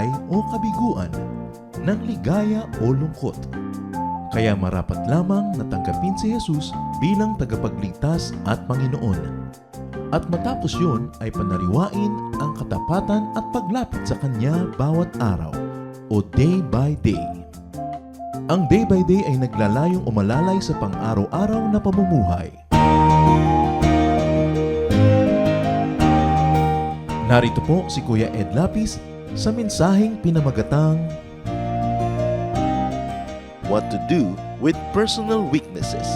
buhay o kabiguan, ng ligaya o lungkot. Kaya marapat lamang na tanggapin si Jesus bilang tagapagligtas at Panginoon. At matapos yun ay panariwain ang katapatan at paglapit sa Kanya bawat araw o day by day. Ang day by day ay naglalayong umalalay sa pang-araw-araw na pamumuhay. Narito po si Kuya Ed Lapis sa mensaheng pinamagatang What to do with personal weaknesses.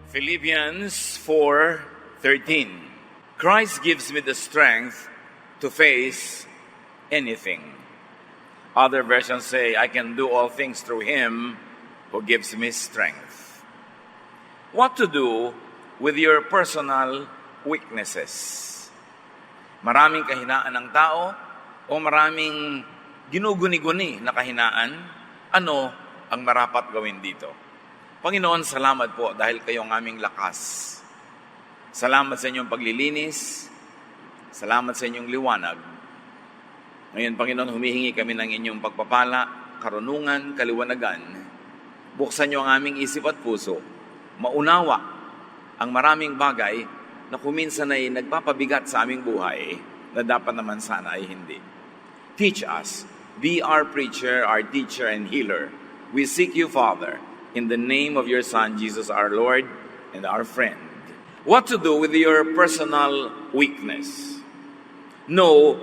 Philippians 4:13. Christ gives me the strength to face anything. Other versions say, I can do all things through Him who gives me strength. What to do with your personal weaknesses? Maraming kahinaan ng tao o maraming ginuguni-guni na kahinaan. Ano ang marapat gawin dito? Panginoon, salamat po dahil kayo ang aming lakas. Salamat sa inyong paglilinis. Salamat sa inyong liwanag. Ngayon, Panginoon, humihingi kami ng inyong pagpapala, karunungan, kaliwanagan. Buksan niyo ang aming isip at puso. Maunawa ang maraming bagay na kuminsan ay nagpapabigat sa aming buhay na dapat naman sana ay hindi. Teach us. Be our preacher, our teacher, and healer. We seek you, Father, in the name of your Son, Jesus our Lord and our friend. What to do with your personal weakness? Know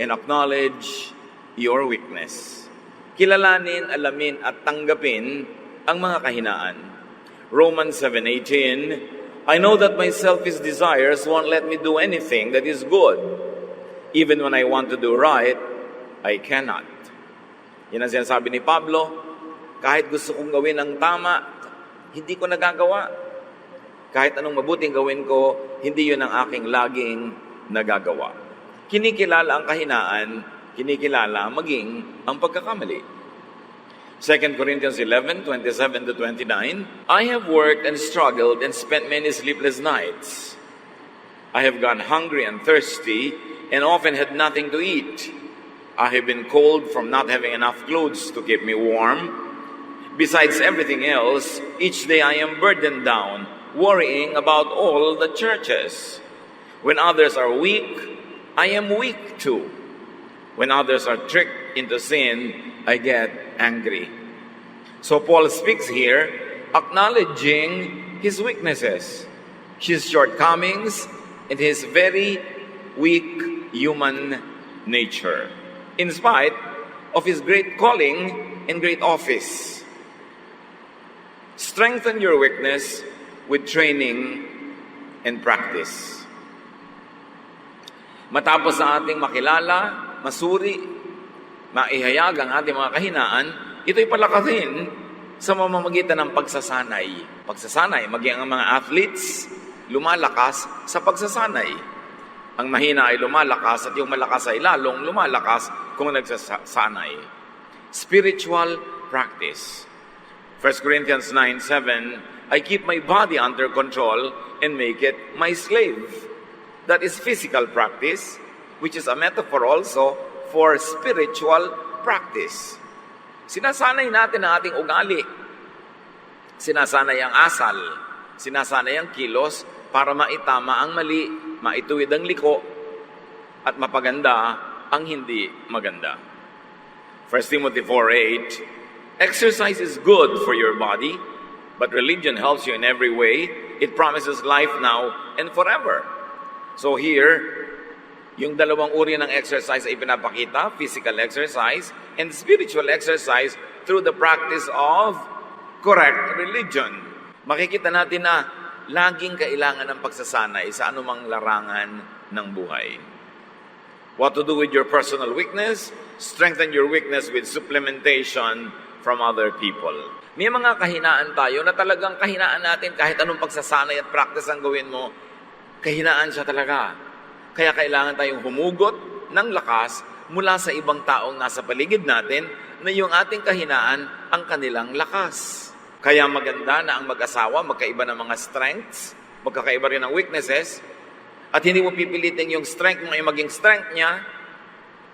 and acknowledge your weakness. Kilalanin, alamin, at tanggapin ang mga kahinaan. Romans 7:18, I know that my selfish desires won't let me do anything that is good. Even when I want to do right, I cannot. Yan ang sinasabi ni Pablo, kahit gusto kong gawin ang tama, hindi ko nagagawa. Kahit anong mabuting gawin ko, hindi yun ang aking laging nagagawa. Kinikilala ang kahinaan, kinikilala maging ang pagkakamali. 2 Corinthians 11:27-29, I have worked and struggled and spent many sleepless nights. I have gone hungry and thirsty and often had nothing to eat. I have been cold from not having enough clothes to keep me warm. Besides everything else, each day I am burdened down, worrying about all the churches. When others are weak, I am weak too. When others are tricked into sin, I get angry. So Paul speaks here, acknowledging his weaknesses, his shortcomings, and his very weak human nature, in spite of his great calling and great office. Strengthen your weakness with training and practice. Matapos sa ating makilala, masuri, maihayag ang ating mga kahinaan, ito'y palakasin sa mamamagitan ng pagsasanay. Pagsasanay, maging ang mga athletes, lumalakas sa pagsasanay. Ang mahina ay lumalakas at yung malakas ay lalong lumalakas kung nagsasanay. Spiritual practice. 1 Corinthians 9:7, I keep my body under control and make it my slave. That is physical practice, which is a metaphor also for spiritual practice. Sinasanay natin ang ating ugali. Sinasanay ang asal. Sinasanay ang kilos para maitama ang mali, maituwid ang liko, at mapaganda ang hindi maganda. 1 Timothy 4:8, exercise is good for your body, but religion helps you in every way. It promises life now and forever. So here, yung dalawang uri ng exercise ay pinapakita, physical exercise and spiritual exercise through the practice of correct religion. Makikita natin na laging kailangan ng pagsasanay sa anumang larangan ng buhay. What to do with your personal weakness? Strengthen your weakness with supplementation from other people. May mga kahinaan tayo na talagang kahinaan natin kahit anong pagsasanay at practice ang gawin mo, kahinaan siya talaga. Kaya kailangan tayong humugot ng lakas mula sa ibang taong nasa paligid natin na yung ating kahinaan ang kanilang lakas. Kaya maganda na ang mag-asawa, magkaiba ng mga strengths, magkakaiba rin ng weaknesses. At hindi mo pipilitin yung strength mo ay maging strength niya,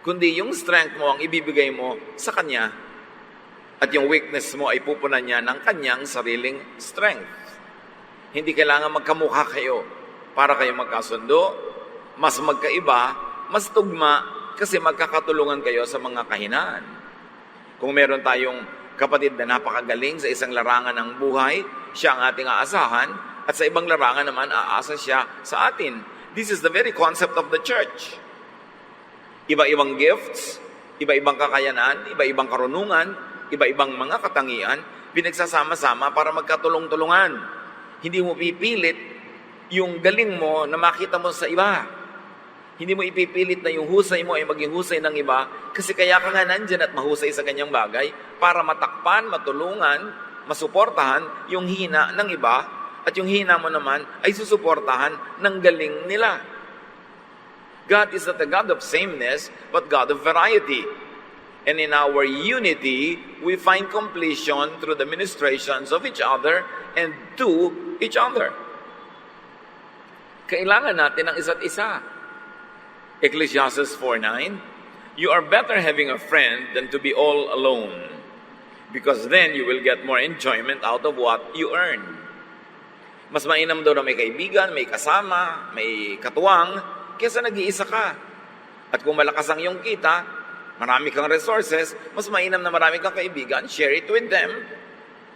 kundi yung strength mo ang ibibigay mo sa Kanya. At yung weakness mo ay pupunan niya ng Kanyang sariling strength. Hindi kailangan magkamukha kayo para kayo magkasundo, mas magkaiba, mas tugma, kasi magkakatulungan kayo sa mga kahinaan. Kung meron tayong kapatid na napakagaling sa isang larangan ng buhay, siya ang ating aasahan, at sa ibang larangan naman, aasa siya sa atin. This is the very concept of the church. Iba-ibang gifts, iba-ibang kakayanan, iba-ibang karunungan, iba-ibang mga katangian, pinagsasama-sama para magkatulong-tulungan. Hindi mo pipilit yung galing mo na makita mo sa iba. Hindi mo ipipilit na yung husay mo ay maging husay ng iba, kasi kaya ka nga nandyan at mahusay sa kanyang bagay para matakpan, matulungan, masuportahan yung hina ng iba, at yung hina mo naman ay susuportahan ng galing nila. God is not a God of sameness, but God of variety. And in our unity, we find completion through the ministrations of each other and to each other. Kailangan natin ang isa't isa. Ecclesiastes 4:9, you are better having a friend than to be all alone, because then you will get more enjoyment out of what you earn. Mas mainam daw na may kaibigan, may kasama, may katuwang, kaysa nag-iisa ka. At kung malakas ang iyong kita, marami kang resources, mas mainam na marami kang kaibigan, share it with them.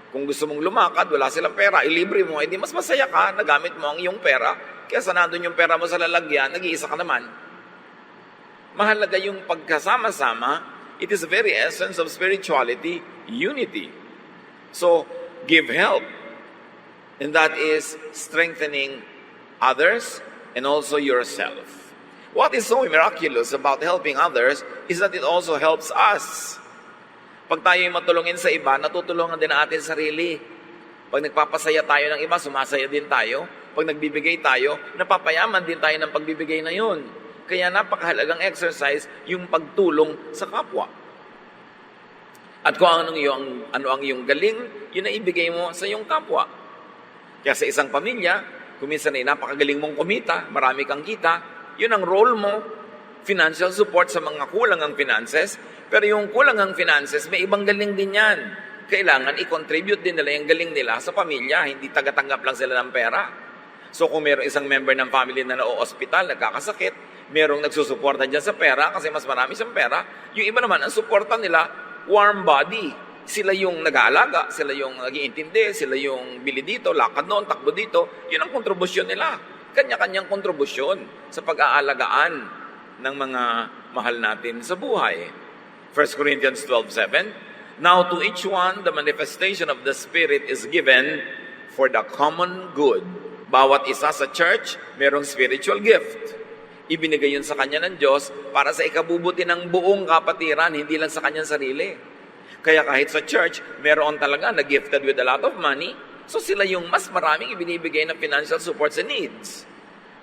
Kung gusto mong lumakad, wala silang pera, ilibre mo, edi mas masaya ka, nagamit mo ang iyong pera, kaysa nandun yung pera mo sa lalagyan, nag-iisa ka naman. Mahalaga yung pagkasama-sama. It is the very essence of spirituality, unity. So, give help. And that is strengthening others and also yourself. What is so miraculous about helping others is that it also helps us. Pag tayo matulungin sa iba, natutulungan din natin sarili. Pag nagpapasaya tayo ng iba, sumasaya din tayo. Pag nagbibigay tayo, napapayaman din tayo ng pagbibigay na yun. Kaya napakahalagang exercise yung pagtulong sa kapwa. At kung ano ang iyong galing, yun na ibigay mo sa iyong kapwa. Kaya sa isang pamilya, kung minsan ay napakagaling mong kumita, marami kang kita, yun ang role mo, financial support sa mga kulang ang finances, pero yung kulang ang finances, may ibang galing din yan. Kailangan i-contribute din nila yung galing nila sa pamilya, hindi tagatanggap lang sila ng pera. So kung mayroong isang member ng family na na-hospital, nagkakasakit, mayroong nagsusuporta dyan sa pera kasi mas marami siyang pera, yung iba naman, ang suporta nila, warm body. Sila yung nag-aalaga, sila yung nag-iintindi, sila yung bili dito, lakad noon, takbo dito. Yun ang kontribusyon nila. Kanya-kanyang kontribusyon sa pag-aalagaan ng mga mahal natin sa buhay. 1 Corinthians 12:7, now to each one, the manifestation of the Spirit is given for the common good. Bawat isa sa church, merong spiritual gift. Ibinigay yun sa kanya ng Diyos para sa ikabubuti ng buong kapatiran, hindi lang sa kanyang sarili. Kaya kahit sa church, meron talaga na gifted with a lot of money, so sila yung mas maraming ibinibigay ng financial support sa needs.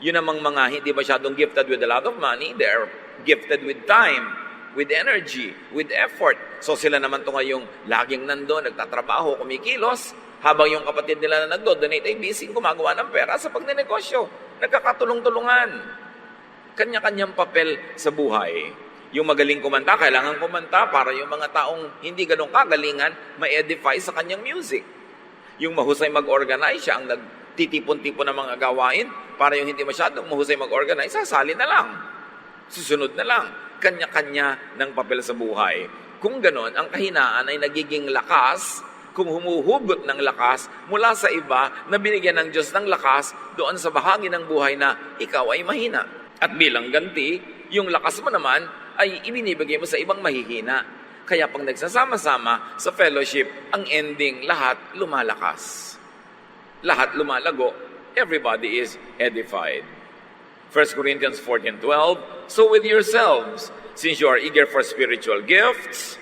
Yun namang mga hindi masyadong gifted with a lot of money, they're gifted with time, with energy, with effort. So sila naman to ngayong laging nandun, nagtatrabaho, kumikilos, habang yung kapatid nila na nagdo-donate ay busy gumagawa ng pera sa pagnenegosyo. Nagkakatulong-tulungan. Kanya-kanyang papel sa buhay. Yung magaling kumanta, kailangan kumanta para yung mga taong hindi ganun kagalingan, ma-edify sa kanyang music. Yung mahusay mag-organize, siya ang nagtitipon-tipon ng mga gawain, para yung hindi masyadong mahusay mag-organize, sasali na lang. Susunod na lang. Kanya-kanya ng papel sa buhay. Kung ganun, ang kahinaan ay nagiging lakas, kung humuhugot ng lakas mula sa iba na binigyan ng Diyos ng lakas doon sa bahagi ng buhay na ikaw ay mahina. At bilang ganti, yung lakas mo naman ay ibinibigay mo sa ibang mahihina. Kaya pag nagsasama-sama sa fellowship, ang ending, lahat lumalakas. Lahat lumalago. Everybody is edified. 1 Corinthians 14:12, so with yourselves, since you are eager for spiritual gifts,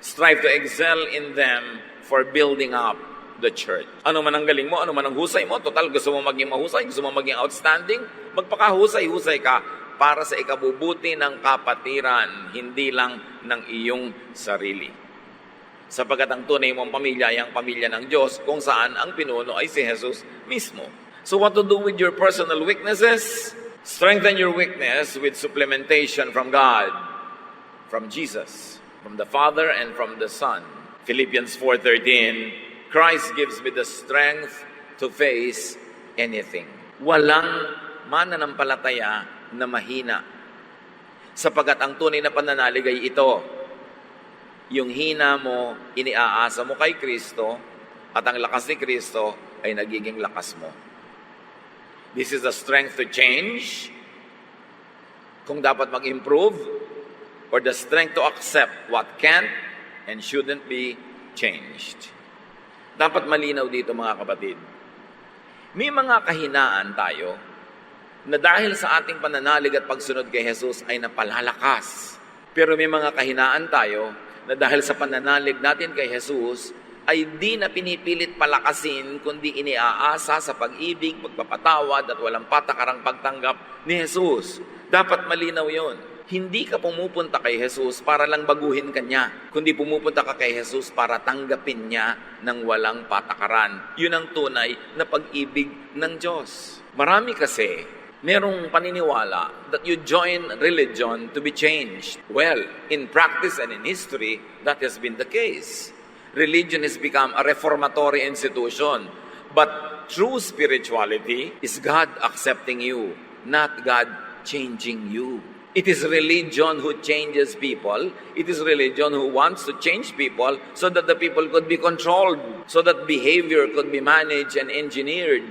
strive to excel in them for building up the church. Ano man ang galing mo, ano man ang husay mo, total gusto mo maging mahusay, gusto mo maging outstanding, magpakahusay-husay ka para sa ikabubuti ng kapatiran, hindi lang ng iyong sarili. Sapagkat ang tunay mong pamilya ay ang pamilya ng Diyos, kung saan ang pinuno ay si Jesus mismo. So what to do with your personal weaknesses? Strengthen your weakness with supplementation from God, from Jesus, from the Father and from the Son. Philippians 4:13, Christ gives me the strength to face anything. Walang mananampalataya na mahina. Sapagat ang tunay na pananalig ay ito, yung hina mo, iniaasa mo kay Kristo, at ang lakas ni Kristo ay nagiging lakas mo. This is the strength to change, kung dapat mag-improve, or the strength to accept what can't and shouldn't be changed. Dapat malinaw dito mga kapatid. May mga kahinaan tayo na dahil sa ating pananalig at pagsunod kay Jesus ay napalalakas. Pero may mga kahinaan tayo na dahil sa pananalig natin kay Jesus ay di na pinipilit palakasin kundi iniaasa sa pag-ibig, pagpapatawad at walang patakarang pagtanggap ni Jesus. Dapat malinaw yon. Hindi ka pumupunta kay Jesus para lang baguhin ka niya, kundi pumupunta ka kay Jesus para tanggapin niya ng walang patakaran. Yun ang tunay na pag-ibig ng Diyos. Marami kasi merong paniniwala that you join religion to be changed. Well, in practice and in history, that has been the case. Religion has become a reformatory institution. But true spirituality is God accepting you, not God changing you. It is religion who changes people. It is religion who wants to change people so that the people could be controlled, so that behavior could be managed and engineered.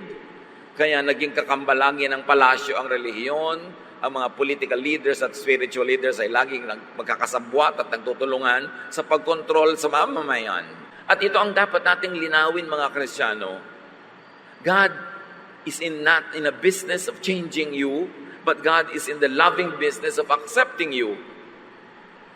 Kaya naging kakambalagi ng palasyo ang relihiyon, ang mga political leaders at spiritual leaders ay laging magkakasabwat at nagtutulungan sa pagkontrol sa mamamayan. At ito ang dapat nating linawin mga Kristiyano. God is not in a business of changing you, but God is in the loving business of accepting you.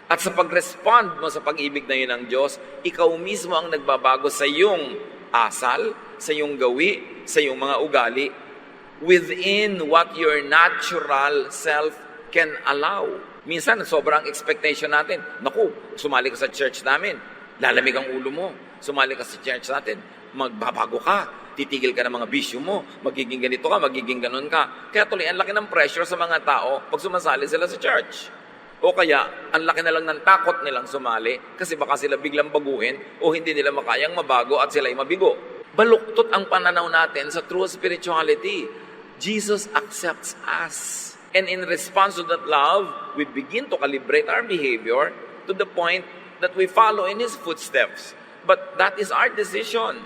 At sa pag-respond mo sa pag-ibig na yun ng Diyos, ikaw mismo ang nagbabago sa iyong asal, sa iyong gawi, sa iyong mga ugali, within what your natural self can allow. Minsan, sobrang expectation natin. Naku, sumali ka sa church namin, lalamig ang ulo mo. Sumali ka sa church natin, magbabago ka. Titigil ka ng mga bisyo mo, magiging ganito ka, magiging ganon ka. Kaya tuloy, ang laki ng pressure sa mga tao pag sumasali sila sa church. O kaya, ang laki na lang ng takot nilang sumali kasi baka sila biglang baguhin o hindi nila makayang mabago at sila'y mabigo. Baluktot ang pananaw natin sa true spirituality. Jesus accepts us. And in response to that love, we begin to calibrate our behavior to the point that we follow in His footsteps. But that is our decision.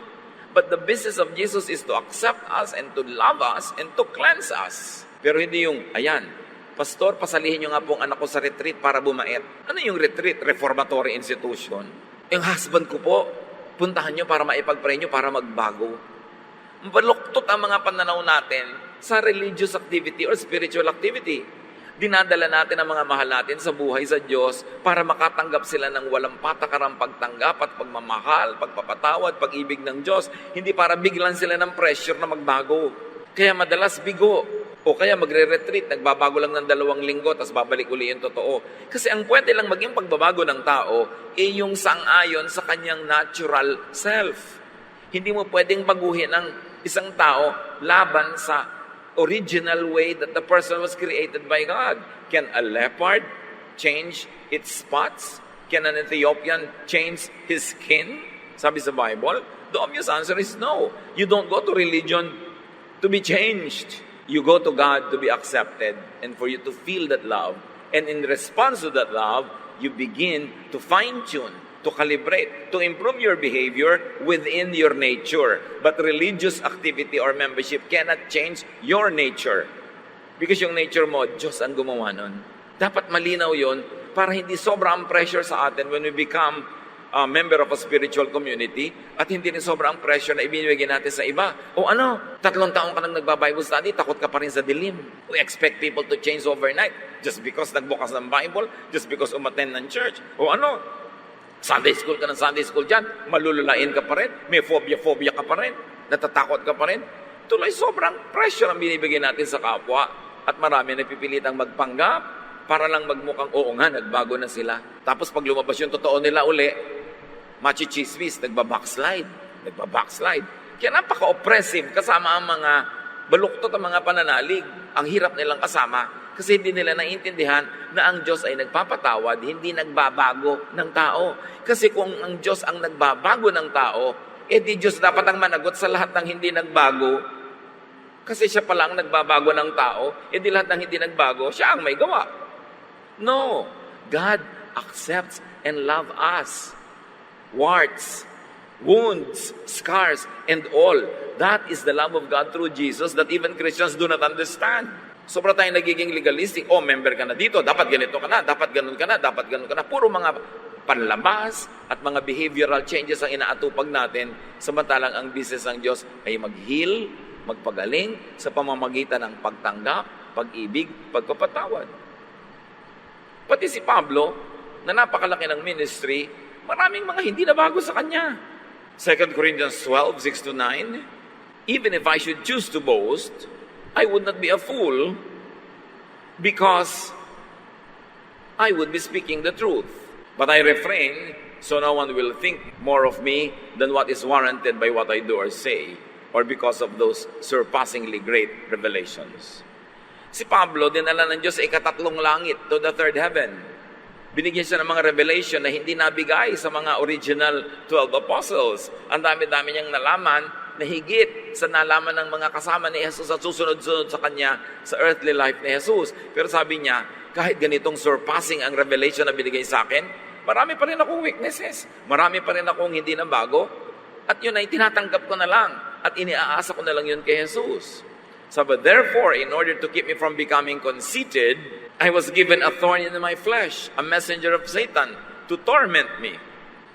But the business of Jesus is to accept us and to love us and to cleanse us. Pero hindi yung, ayan, Pastor, pasalihin nyo nga po ang anak ko sa retreat para bumait. Ano yung retreat? Reformatory institution. Yung husband ko po, puntahan nyo para maipag-pray nyo para magbago. Baluktot ang mga pananaw natin sa religious activity or spiritual activity. Dinadala natin ang mga mahal natin sa buhay sa Diyos para makatanggap sila ng walang patakarang pagtanggap at pagmamahal, pagpapatawad, pag-ibig ng Diyos. Hindi para biglan sila ng pressure na magbago. Kaya madalas bigo. O kaya magre-retreat, nagbabago lang ng 2 linggo, tapos babalik uli yung totoo. Kasi ang pwede lang maging pagbabago ng tao, yung sang-ayon sa kanyang natural self. Hindi mo pwedeng baguhin ang isang tao laban sa original way that the person was created by God. Can a leopard change its spots? Can an Ethiopian change his skin? Sabi sa Bible, the obvious answer is no. You don't go to religion to be changed. You go to God to be accepted and for you to feel that love. And in response to that love, you begin to fine-tune, to calibrate, to improve your behavior within your nature. But religious activity or membership cannot change your nature. Because yung nature mo, Diyos ang gumawa nun. Dapat malinaw yon para hindi sobrang pressure sa atin when we become a member of a spiritual community at hindi rin sobrang pressure na ibinibigay natin sa iba. O 3 taon ka nang nagba-Bible study, takot ka pa rin sa dilim. We expect people to change overnight just because nagbukas ng Bible, just because umattend ng church. O Sunday school ka ng Sunday school dyan, malululain ka pa rin, may phobia ka pa rin, natatakot ka pa rin. Tuloy, sobrang pressure ang binibigay natin sa kapwa at marami napipilitang magpanggap para lang magmukhang, oo nga, nagbago na sila. Tapos pag lumabas yung totoo nila uli, machichismis, nagbabackslide. Kaya napaka-oppressive kasama ang mga baluktot ang mga pananalig. Ang hirap nilang kasama kasi hindi nila naiintindihan na ang Diyos ay nagpapatawad, hindi nagbabago ng tao. Kasi kung ang Diyos ang nagbabago ng tao, di Diyos dapat ang managot sa lahat ng hindi nagbago. Kasi siya pala ang nagbabago ng tao, di lahat ng hindi nagbago, siya ang may gawa. No, God accepts and loves us. Warts, wounds, scars, and all. That is the love of God through Jesus that even Christians do not understand. Sobra tayong nagiging legalistic. Member ka na dito, dapat ganito ka na, dapat ganun ka na, dapat ganun ka na. Puro mga panlabas at mga behavioral changes ang inaatupag natin, samantalang ang business ng Diyos ay mag-heal, magpagaling sa pamamagitan ng pagtanggap, pag-ibig, pagpapatawad. Pati si Pablo, na napakalaki ng ministry, maraming mga hindi na bago sa kanya. 2 Corinthians 12, 6-9, even if I should choose to boast, I would not be a fool because I would be speaking the truth. But I refrain so no one will think more of me than what is warranted by what I do or say, or because of those surpassingly great revelations. Si Pablo, dinala ng Diyos sa ikatatlong langit, to the third heaven. Binigyan siya ng mga revelation na hindi nabigay sa mga original 12 apostles. Ang dami-dami niyang nalaman na higit sa nalaman ng mga kasama ni Jesus at susunod-sunod sa kanya sa earthly life ni Jesus. Pero sabi niya, kahit ganitong surpassing ang revelation na binigay sa akin, marami pa rin akong weaknesses. Marami pa rin akong hindi na bago. At yun ay tinatanggap ko na lang. At iniaasa ko na lang yun kay Jesus. So, but therefore, in order to keep me from becoming conceited, I was given a thorn in my flesh, a messenger of Satan, to torment me.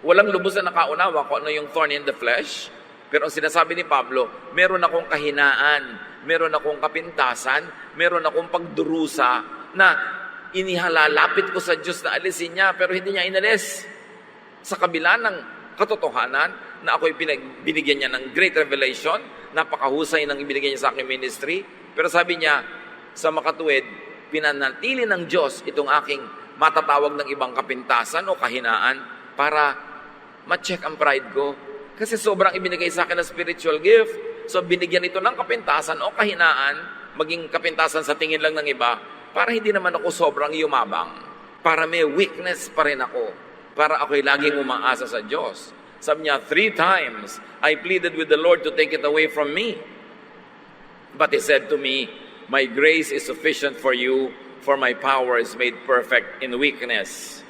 Walang lubos na nakaunawa kung ano yung thorn in the flesh. Pero ang sinasabi ni Pablo, meron akong kahinaan, meron akong kapintasan, meron akong pagdurusa na inihalalapit ko sa Diyos na alisin niya, pero hindi niya inalis. Sa kabila ng katotohanan na ako'y binigyan niya ng great revelation, napakahusay ng ibinigay niya sa aking ministry, pero sabi niya, sa makatuwid, pinanatili ng Diyos itong aking matatawag ng ibang kapintasan o kahinaan para ma-check ang pride ko. Kasi sobrang ibinigay sa akin na spiritual gift. So binigyan ito ng kapintasan o kahinaan, maging kapintasan sa tingin lang ng iba, para hindi naman ako sobrang yumabang. Para may weakness pa rin ako. Para ako'y laging umaasa sa Diyos. Sabi niya, 3 times, I pleaded with the Lord to take it away from me. But He said to me, my grace is sufficient for you, for my power is made perfect in weakness.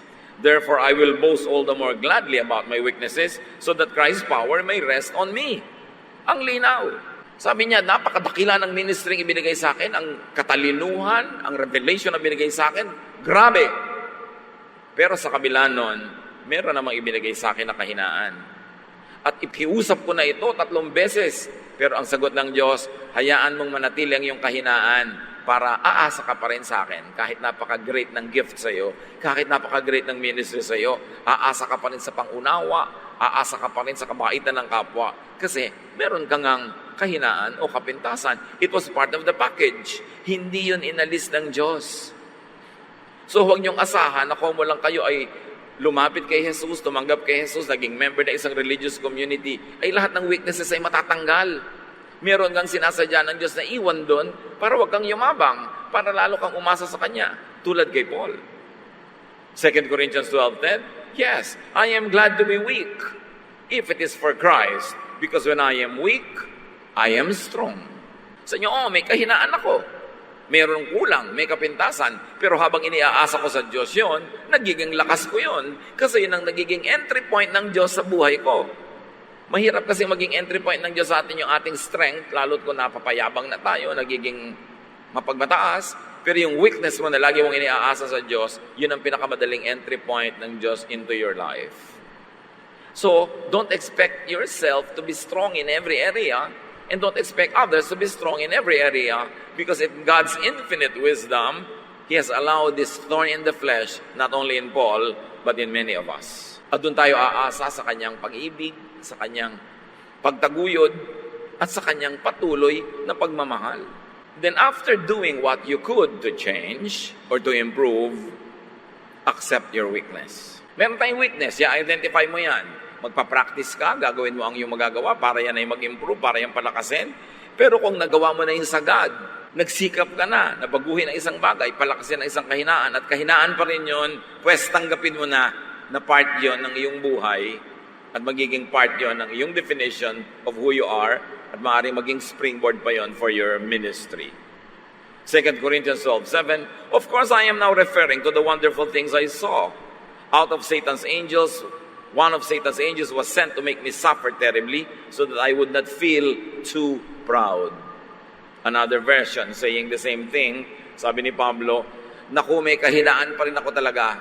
Therefore, I will boast all the more gladly about my weaknesses, so that Christ's power may rest on me. Ang linaw. Sabi niya, napakadakila ng ministry ibinigay sa akin, ang katalinuhan, ang revelation na binigay sa akin, grabe. Pero sa kabila nun, meron namang ibinigay sa akin na kahinaan. At ikiusap ko na ito 3 beses. Pero ang sagot ng Diyos, hayaan mong manatili ang iyong kahinaan para aasa ka pa rin sa akin. Kahit napaka-great ng gift sa iyo, kahit napaka-great ng ministry sa iyo, aasa ka pa rin sa pangunawa, aasa ka pa rin sa kabaitan ng kapwa. Kasi meron kang kahinaan o kapintasan. It was part of the package. Hindi yun inalis ng Diyos. So huwag niyong asahan na kung mo lang kayo ay lumapit kay Jesus, tumanggap kay Jesus, naging member na isang religious community, ay lahat ng weaknesses ay matatanggal. Meron kang sinasadya ng Diyos na iwan doon para wag kang yumabang, para lalo kang umasa sa Kanya, tulad kay Paul. 2 Corinthians 12:10, yes, I am glad to be weak, if it is for Christ, because when I am weak, I am strong. Sa inyo, may kahinaan ako. Mayroong kulang, may kapintasan, pero habang iniaasa ko sa Diyos yon, nagiging lakas ko yon, kasi yun ang nagiging entry point ng Diyos sa buhay ko. Mahirap kasi maging entry point ng Diyos sa atin yung ating strength, lalo't kung napapayabang na tayo, nagiging mapagmataas, pero yung weakness mo na lagi mong iniaasa sa Diyos, yun ang pinakamadaling entry point ng Diyos into your life. So, don't expect yourself to be strong in every area, and don't expect others to be strong in every area, because in God's infinite wisdom, He has allowed this thorn in the flesh, not only in Paul, but in many of us. At doon tayo aasa sa Kanyang pag-ibig, sa Kanyang pagtaguyod, at sa Kanyang patuloy na pagmamahal. Then after doing what you could to change or to improve, accept your weakness. Meron tayong weakness, i-identify mo yan. Magpa-practice ka, gagawin mo ang iyong magagawa para yan ay mag-improve, para yan palakasin. Pero kung nagawa mo na yung sagad, nagsikap ka na baguhin ang isang bagay, palakasin ang isang kahinaan, at kahinaan pa rin yun, pwes tanggapin mo na part yon ng iyong buhay, at magiging part yon ng iyong definition of who you are, at maaaring maging springboard pa yon for your ministry. 2 Corinthians 12:7, of course I am now referring to the wonderful things I saw. Out of Satan's angels, one of Satan's angels was sent to make me suffer terribly so that I would not feel too proud. Another version saying the same thing, sabi ni Pablo, naku, may kahinaan pa rin ako talaga,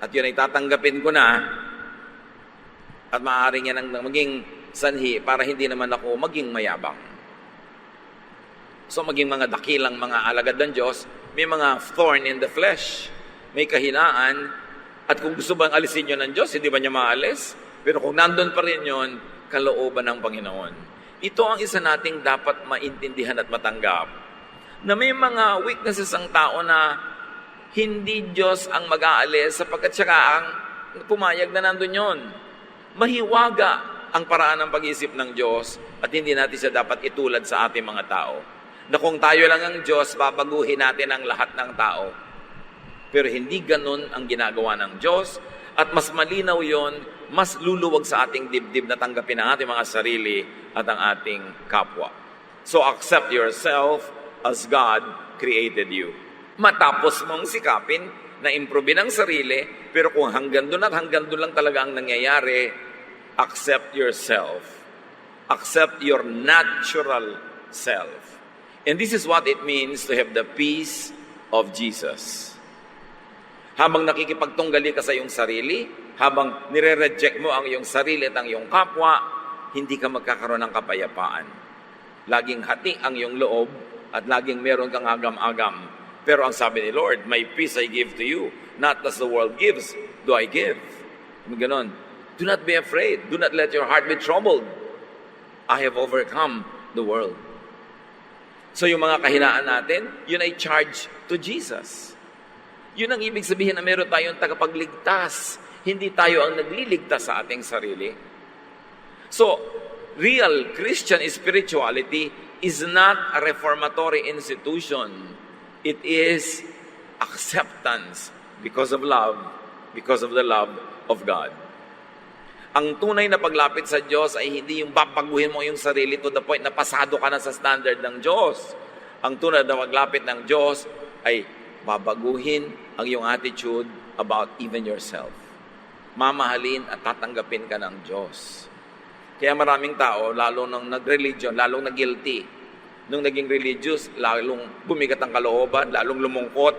at yun ay tatanggapin ko na, at maaaring yan ang maging sanhi para hindi naman ako maging mayabang. So maging mga dakilang mga alagad ng Diyos, may mga thorn in the flesh, may kahinaan, at kung gusto bang alisin yun ng Diyos, hindi ba niya maalis? Pero kung nandun pa rin yun, kalooban ng Panginoon. Ito ang isa nating dapat maintindihan at matanggap, na may mga weaknesses ang tao na hindi Diyos ang mag-aalis sapagkat siya ang pumayag na nandun yun. Mahiwaga ang paraan ng pag-iisip ng Diyos at hindi natin siya dapat itulad sa ating mga tao. Na kung tayo lang ang Diyos, babaguhin natin ang lahat ng tao. Pero hindi ganun ang ginagawa ng Diyos, at mas malinaw yon, mas luluwag sa ating dibdib na tanggapin ang ating mga sarili at ang ating kapwa. So accept yourself as God created you. Matapos mong sikapin na improvein ang sarili, pero kung hanggang doon lang talaga ang nangyayari, accept yourself. Accept your natural self. And this is what it means to have the peace of Jesus. Habang nakikipagtunggali ka sa iyong sarili, habang nire-reject mo ang iyong sarili at ang iyong kapwa, hindi ka magkakaroon ng kapayapaan. Laging hati ang iyong loob at laging meron kang agam-agam. Pero ang sabi ni Lord, my peace I give to you, not as the world gives, do I give. Ganon. Do not be afraid. Do not let your heart be troubled. I have overcome the world. So yung mga kahinaan natin, yun ay charge to Jesus. Yun ang ibig sabihin na meron tayong tagapagligtas. Hindi tayo ang nagliligtas sa ating sarili. So, real Christian spirituality is not a reformatory institution. It is acceptance because of love, because of the love of God. Ang tunay na paglapit sa Diyos ay hindi yung babaguhin mo yung sarili to the point na pasado ka na sa standard ng Diyos. Ang tunay na paglapit ng Diyos ay babaguhin ang iyong attitude about even yourself. Mamahalin at tatanggapin ka ng Diyos. Kaya maraming tao, lalo nang nag-religion, lalong nag-guilty. Nung naging religious, lalong bumigat ang kalooban, lalong lumungkot,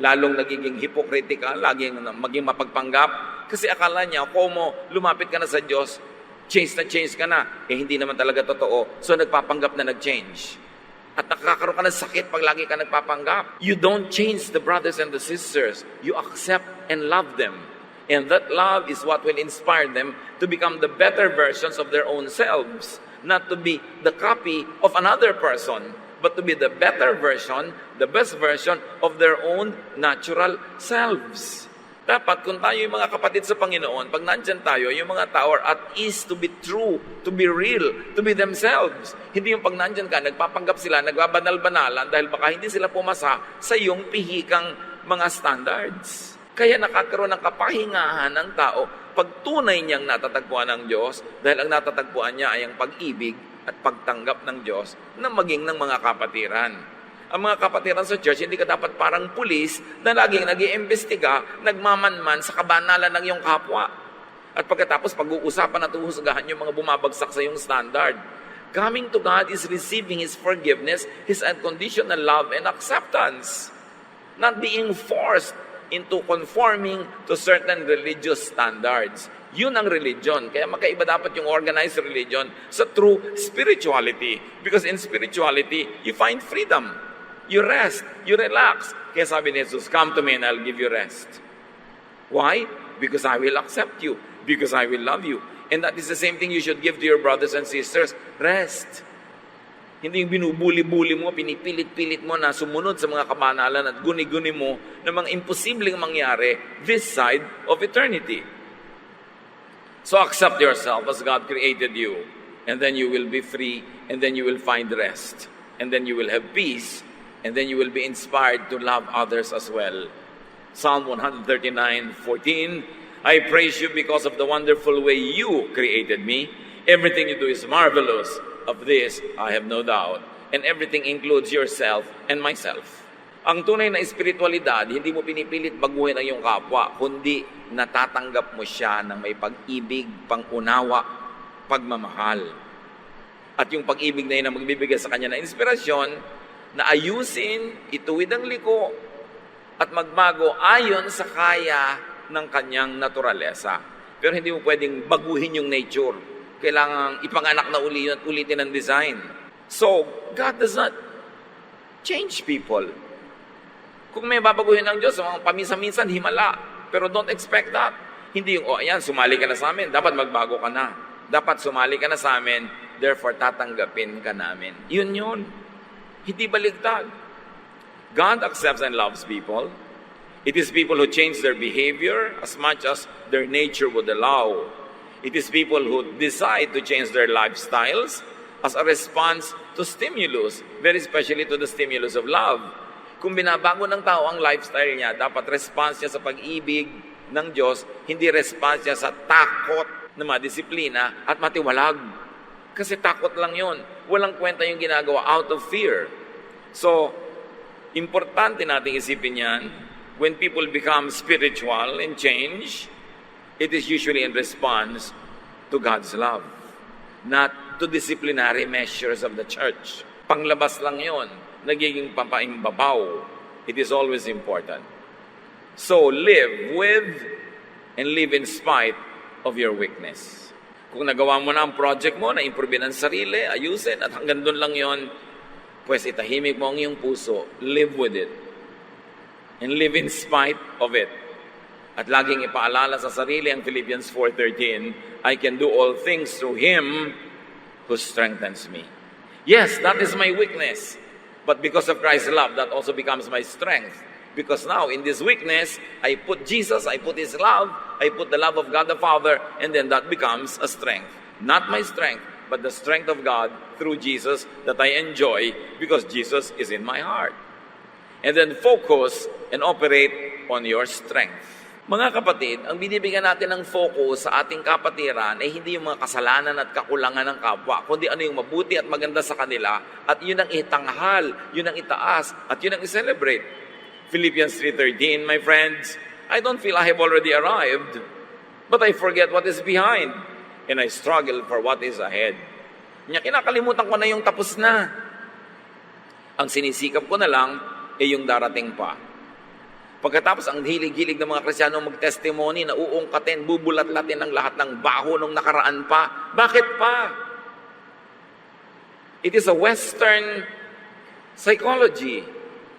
lalong nagiging hypocritical, laging maging mapagpanggap. Kasi akala niya, kung lumapit ka na sa Diyos, change ka na. Hindi naman talaga totoo. So nagpapanggap na nag-change. At nakakaroon ka ng sakit pag lagi ka nagpapanggap. You don't change the brothers and the sisters. You accept and love them. And that love is what will inspire them to become the better versions of their own selves. Not to be the copy of another person, but to be the better version, the best version of their own natural selves. Dapat kung tayo yung mga kapatid sa Panginoon, pag nandyan tayo, yung mga tao are at ease to be true, to be real, to be themselves. Hindi yung pag nandyan ka, nagpapanggap sila, nagbabanal-banalan dahil baka hindi sila pumasa sa iyong pihikang mga standards. Kaya nakakaroon ng kapahingahan ng tao pag tunay niyang natatagpuan ng Diyos dahil ang natatagpuan niya ay ang pag-ibig at pagtanggap ng Diyos na maging ng mga kapatiran. Ang mga kapatiran sa church, hindi ka dapat parang pulis na laging nag-iimbestiga, nagmamanman sa kabanalan ng iyong kapwa. At pagkatapos pag-uusapan at uhusgahan yung mga bumabagsak sa iyong standard. Coming to God is receiving His forgiveness, His unconditional love and acceptance. Not being forced into conforming to certain religious standards. Yun ang religion. Kaya magkaiba dapat yung organized religion sa true spirituality. Because in spirituality, you find freedom. You rest. You relax. Kaya sabi ni Jesus, come to me and I'll give you rest. Why? Because I will accept you. Because I will love you. And that is the same thing you should give to your brothers and sisters. Rest. Hindi yung binubuli-buli mo, pinipilit-pilit mo na sumunod sa mga kabanalan at guni-guni mo na mga imposibleng mangyari this side of eternity. So accept yourself as God created you. and then you will be free, and then you will find rest, and then you will have peace, and then you will be inspired to love others as well. Psalm 139:14, I praise you because of the wonderful way you created me. Everything you do is marvelous. Of this, I have no doubt. And everything includes yourself and myself. Ang tunay na espiritualidad, hindi mo pinipilit baguhin ang iyong kapwa, kundi natatanggap mo siya ng may pag-ibig, pangunawa, pagmamahal. At yung pag-ibig na yun ang magbibigay sa kanya ng inspirasyon na ayusin, ituwid ang liko, at magbago ayon sa kaya ng kanyang naturalesa. Pero hindi mo pwedeng baguhin yung nature. Kailangang ipanganak na uli yun at ulitin ang design. So, God does not change people. Kung may babaguhin ng Diyos, mga paminsan-minsan, himala. Pero don't expect that. Hindi yung, ayan, sumali ka na sa amin, dapat magbago ka na. Dapat sumali ka na sa amin, therefore tatanggapin ka namin. Yun. Hindi baligtad. God accepts and loves people. It is people who change their behavior as much as their nature would allow. It is people who decide to change their lifestyles as a response to stimulus, very especially to the stimulus of love. Kung binabago ng tao ang lifestyle niya, dapat response niya sa pag-ibig ng Diyos, hindi response niya sa takot na madisiplina at matiwalag. Kasi takot lang yon. Walang kwenta yung ginagawa out of fear. So, importante nating isipin yan, when people become spiritual and change, it is usually in response to God's love, not to disciplinary measures of the church. Panglabas lang yon. Nagiging pampaimbabaw. It is always important. So, live with and live in spite of your weakness. Kung nagawa mo na ang project mo, na-improve ang sarili, ayusin, at hanggang doon lang yon, pues itahimik mo ang iyong puso, live with it. And live in spite of it. At laging ipaalala sa sarili ang Philippians 4:13, I can do all things through Him who strengthens me. Yes, that is my weakness. But because of Christ's love, that also becomes my strength. Because now, in this weakness, I put Jesus, I put His love, I put the love of God the Father, and then that becomes a strength. Not my strength, but the strength of God through Jesus that I enjoy because Jesus is in my heart. And then focus and operate on your strength. Mga kapatid, ang binibigyan natin ng focus sa ating kapatiran ay hindi yung mga kasalanan at kakulangan ng kapwa, kundi ano yung mabuti at maganda sa kanila, at yun ang itanghal, yun ang itaas, at yun ang i-celebrate. Philippians 3:13, my friends, I don't feel I have already arrived, but I forget what is behind, and I struggle for what is ahead. Kinakalimutan ko na yung tapos na. Ang sinisikap ko na lang ay yung darating pa. Pagkatapos ang hilig-hilig ng mga Kristiyano mag-testimony na uungkatin, bubulat-latin ang lahat ng baho nung nakaraan pa. Bakit pa? It is a Western psychology.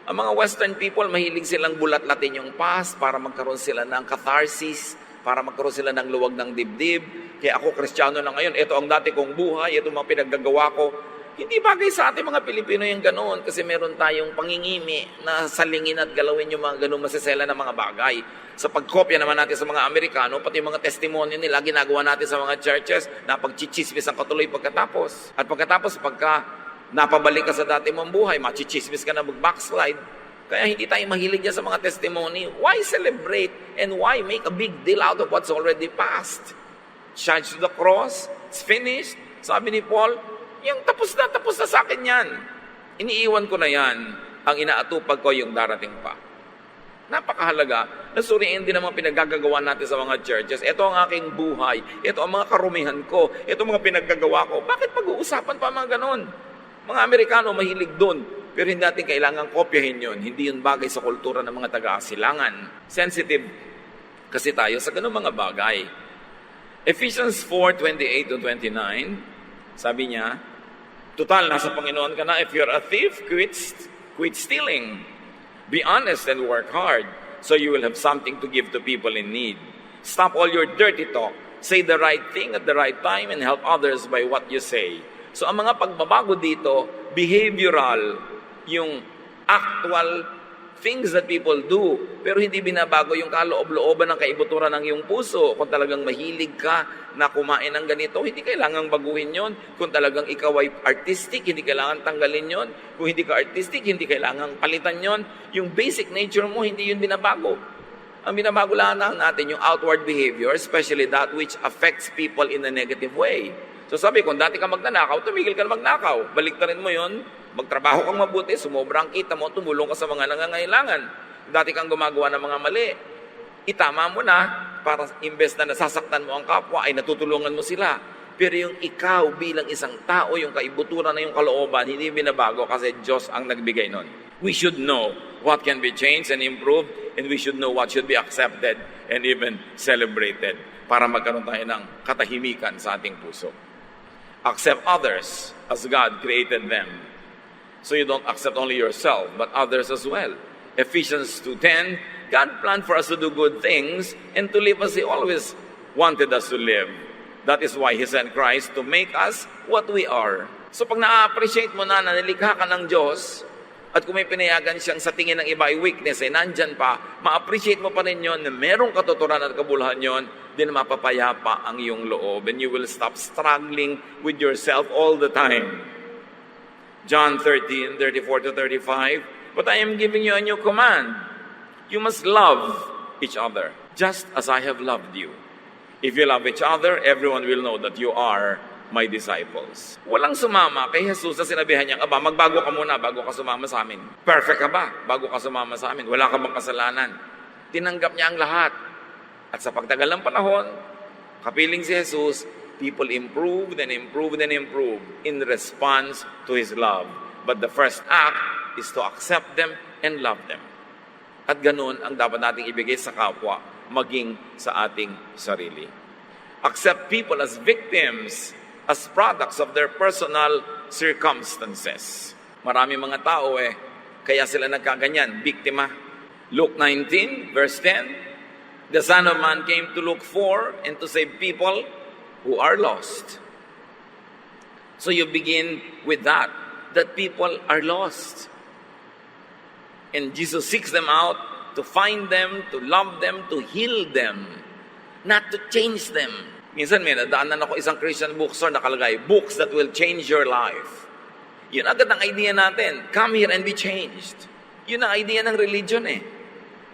Ang mga Western people, mahilig silang bulat-latin yung past para magkaroon sila ng catharsis, para magkaroon sila ng luwag ng dibdib. Kaya ako, Kristiyano na ngayon, ito ang dati kong buhay, ito mga pinaggagawa ko. Hindi bagay sa ating mga Pilipino yung ganoon kasi meron tayong pangingimi na salingin at galawin yung mga ganoong masisela na mga bagay. Sa pagkopya naman natin sa mga Amerikano, pati yung mga testimony nila, ginagawa natin sa mga churches na pagchichismis ang katuloy pagkatapos. At pagkatapos, pagka napabalik ka sa dati mong buhay, machichismis ka na mag-backslide. Kaya hindi tayo mahilig yan sa mga testimony. Why celebrate and why make a big deal out of what's already past? Charge to the cross, it's finished. Sabi ni Paul, yung tapos na sa akin yan. Iniiwan ko na yan. Ang inaatupag ko yung darating pa. Napakahalaga na suriin din ang mga pinaggagawa natin sa mga churches. Ito ang aking buhay. Ito ang mga karumihan ko. Ito ang mga pinaggagawa ko. Bakit pag-uusapan pa mga ganon? Mga Amerikano mahilig doon. Pero hindi natin kailangan kopyahin yun. Hindi yun bagay sa kultura ng mga taga-asilangan. Sensitive kasi tayo sa ganung mga bagay. Ephesians 4:28-29, sabi niya, total, nasa Panginoon ka na. If you're a thief, quit stealing. Be honest and work hard so you will have something to give to people in need. Stop all your dirty talk. Say the right thing at the right time and help others by what you say. So ang mga pagbabago dito, behavioral, yung actual things that people do, pero hindi binabago yung kaloob-looban ng kaibuturan ng iyong puso. Kung talagang mahilig ka na kumain ng ganito, hindi kailangang baguhin yon. Kung talagang ikaw ay artistic, hindi kailangan tanggalin yon. Kung hindi ka artistic, hindi kailangang palitan yon. Yung basic nature mo, hindi yun binabago. Ang binabago lang natin yung outward behavior, especially that which affects people in a negative way. So sabi, kung dati ka magnanakaw, tumigil ka na magnakaw. Baliktarin mo yon, magtrabaho kang mabuti, sumobra ang kita mo, tumulong ka sa mga nangangailangan. Dati kang gumagawa ng mga mali, itama mo na para imbes na nasasaktan mo ang kapwa, ay natutulungan mo sila. Pero yung ikaw bilang isang tao, yung kaibuturan na yung kalooban, hindi binabago kasi Diyos ang nagbigay nun. We should know what can be changed and improved, and we should know what should be accepted and even celebrated para magkaroon tayo ng katahimikan sa ating puso. Accept others as God created them. So you don't accept only yourself, but others as well. Ephesians 2:10, God planned for us to do good things and to live as He always wanted us to live. That is why He sent Christ to make us what we are. So pag na-appreciate mo na nilikha ka ng Diyos, at kung may pinayagan siyang sa tingin ng iba ay weakness, ay nandyan pa, ma-appreciate mo pa rin yun na merong katuturan at kabuluhan yun, din mapapayapa ang iyong loob, and you will stop struggling with yourself all the time. John 13:34-35, but I am giving you a new command. You must love each other, just as I have loved you. If you love each other, everyone will know that you are my disciples. Walang sumama kay Jesus na sinabihan niya, Aba, magbago ka muna bago ka sumama sa amin. Perfect ka ba bago ka sumama sa amin? Wala ka bang kasalanan? Tinanggap niya ang lahat. At sa pagtagal ng panahon, kapiling si Jesus, people improved and improved and improved in response to His love. But the first act is to accept them and love them. At ganun ang dapat nating ibigay sa kapwa, maging sa ating sarili. Accept people as victims, as products of their personal circumstances. Marami mga tao kaya sila nagkaganyan, biktima. Luke 19, verse 10, the Son of Man came to look for and to save people who are lost. So you begin with that people are lost. And Jesus seeks them out to find them, to love them, to heal them, not to change them. Minsan may nadaanan ako isang Christian bookstore nakalagay, books that will change your life. Yun agad ang idea natin, come here and be changed. Yun ang idea ng religion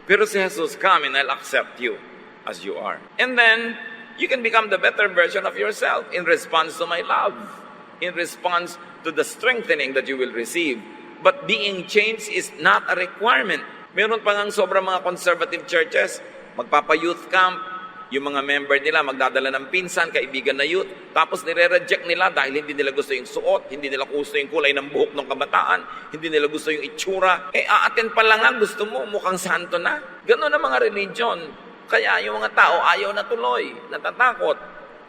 Pero si Jesus, come and I'll accept you as you are. And then, you can become the better version of yourself in response to my love, in response to the strengthening that you will receive. But being changed is not a requirement. Meron pa ngang sobrang mga conservative churches, magpapa-youth camp, yung mga member nila magdadala ng pinsan, kaibigan na youth, tapos nire-reject nila dahil hindi nila gusto yung suot, hindi nila gusto yung kulay ng buhok ng kabataan, hindi nila gusto yung itsura. Aaten pa lang gusto mo, mukhang santo na. Ganun ang mga religion. Kaya yung mga tao ayaw na tuloy, natatakot.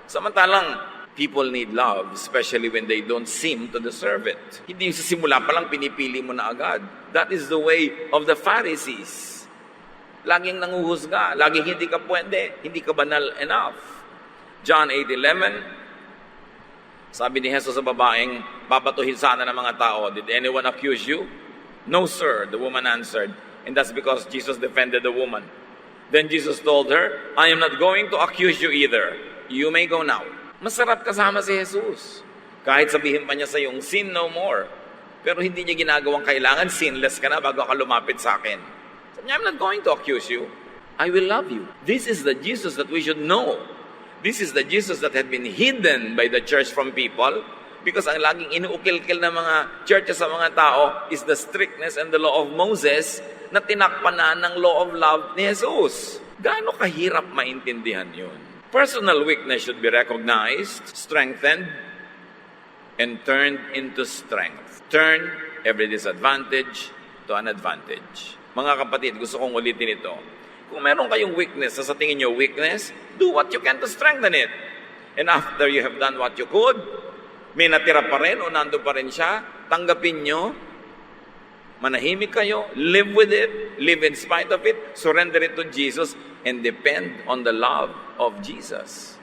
Samantalang, people need love, especially when they don't seem to deserve it. Hindi sa simula pa lang pinipili mo na agad. That is the way of the Pharisees. Laging nanguhusga, laging hindi ka pwede, hindi ka banal enough. John 8:11, sabi ni Jesus sa babaeng, babatuhin sana ng mga tao, did anyone accuse you? No, sir, the woman answered. And that's because Jesus defended the woman. Then Jesus told her, I am not going to accuse you either. You may go now. Masarap kasama si Jesus. Kahit sabihin pa niya sa iyong sin no more. Pero hindi niya ginagawang kailangan, sinless ka na bago ka lumapit sa akin. I'm not going to accuse you. I will love you. This is the Jesus that we should know. This is the Jesus that had been hidden by the church from people because ang laging inuukil-kil ng mga churches sa mga tao is the strictness and the law of Moses na tinakpan na ng law of love ni Jesus. Gaano kahirap maintindihan yun? Personal weakness should be recognized, strengthened, and turned into strength. Turn every disadvantage to an advantage. Mga kapatid, gusto kong ulitin ito. Kung meron kayong weakness, sa tingin nyo weakness, do what you can to strengthen it. And after you have done what you could, may natira pa rin o nando pa rin siya, tanggapin nyo, manahimik kayo, live with it, live in spite of it, surrender it to Jesus, and depend on the love of Jesus.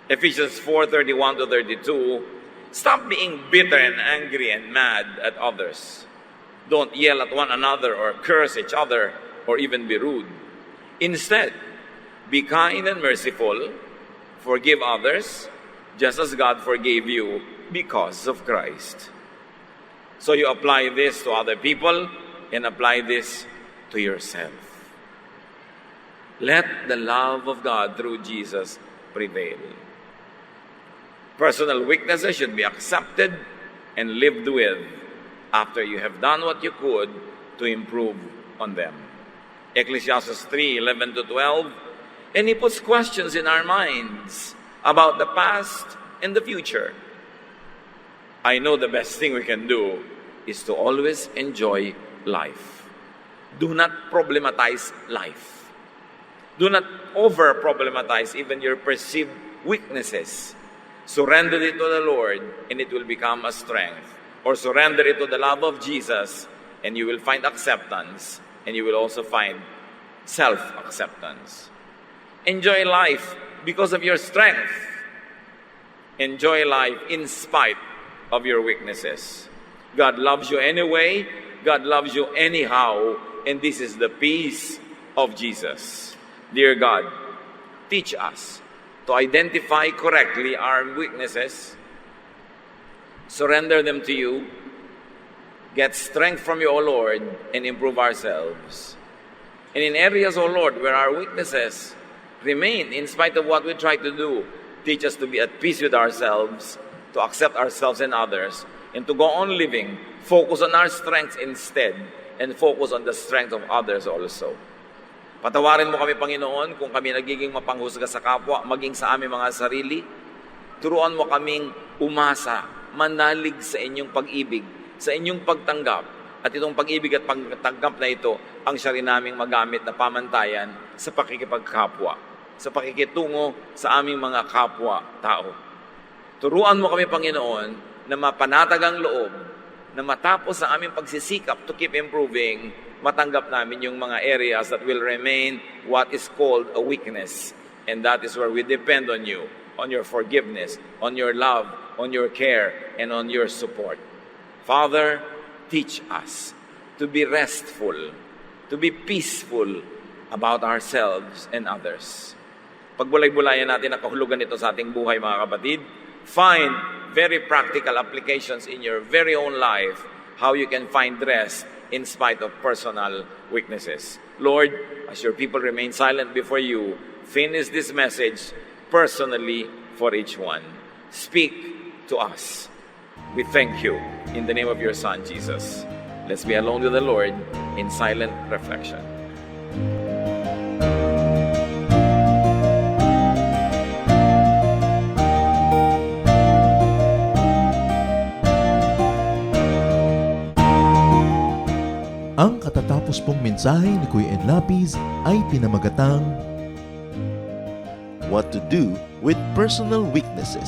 Ephesians 4:31-32, stop being bitter and angry and mad at others. Don't yell at one another or curse each other or even be rude. Instead, be kind and merciful, forgive others, just as God forgave you because of Christ. So you apply this to other people and apply this to yourself. Let the love of God through Jesus prevail. Personal weaknesses should be accepted and lived with after you have done what you could to improve on them. Ecclesiastes 3:11-12, and he puts questions in our minds about the past and the future. I know the best thing we can do is to always enjoy life. Do not problematize life. Do not over-problematize even your perceived weaknesses. Surrender it to the Lord and it will become a strength. Or surrender it to the love of Jesus and you will find acceptance and you will also find self-acceptance. Enjoy life because of your strength. Enjoy life in spite of your weaknesses. God loves you anyway. God loves you anyhow. And this is the peace of Jesus. Dear God, teach us to identify correctly our weaknesses, surrender them to you, get strength from you, O Lord, and improve ourselves. And in areas, O Lord, where our weaknesses remain in spite of what we try to do, teach us to be at peace with ourselves, to accept ourselves and others, and to go on living, focus on our strengths instead, and focus on the strength of others also. Patawarin mo kami, Panginoon, kung kami nagiging mapanghusga sa kapwa, maging sa aming mga sarili. Turuan mo kaming umasa, manalig sa inyong pag-ibig, sa inyong pagtanggap. At itong pag-ibig at pagtanggap na ito, ang siya rin naming magamit na pamantayan sa pakikipagkapwa, sa pakikitungo sa aming mga kapwa-tao. Turuan mo kami, Panginoon, na mapanatag ang loob, na matapos sa aming pagsisikap to keep improving, matanggap namin yung mga areas that will remain what is called a weakness. And that is where we depend on you, on your forgiveness, on your love, on your care, and on your support. Father, teach us to be restful, to be peaceful about ourselves and others. Pagbulay-bulayan natin ang kahulugan nito sa ating buhay, mga kapatid. Find very practical applications in your very own life, how you can find rest in spite of personal weaknesses. Lord, as your people remain silent before you, finish this message personally for each one. Speak to us. We thank you in the name of your Son, Jesus. Let's be alone with the Lord in silent reflection. Ang katatapos pong mensahe ni Kuya Enlapis ay pinamagatang What to Do with Personal Weaknesses.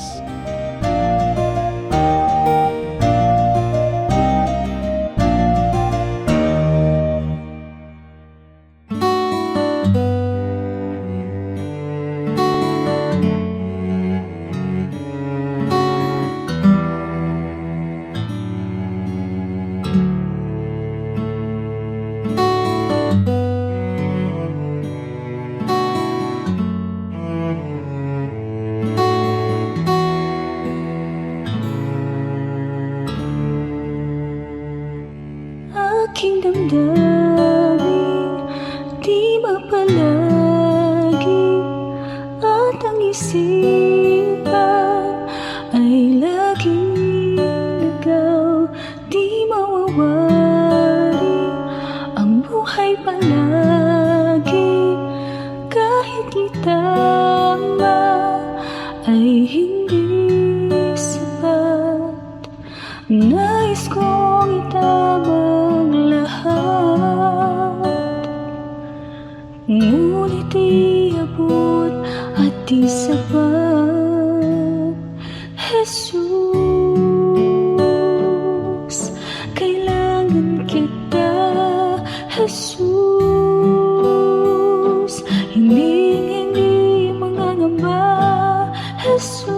Aking damdamin, di mapalagi, at ang isipan ay laging ligaw. Di mawawari ang buhay palagi, kahit litama ay hindi sapat. Nais kong itamang lahat, ngunit iabot at di sapat. Jesus, kailangan kita. Jesus, hindi mangangamba. Jesus,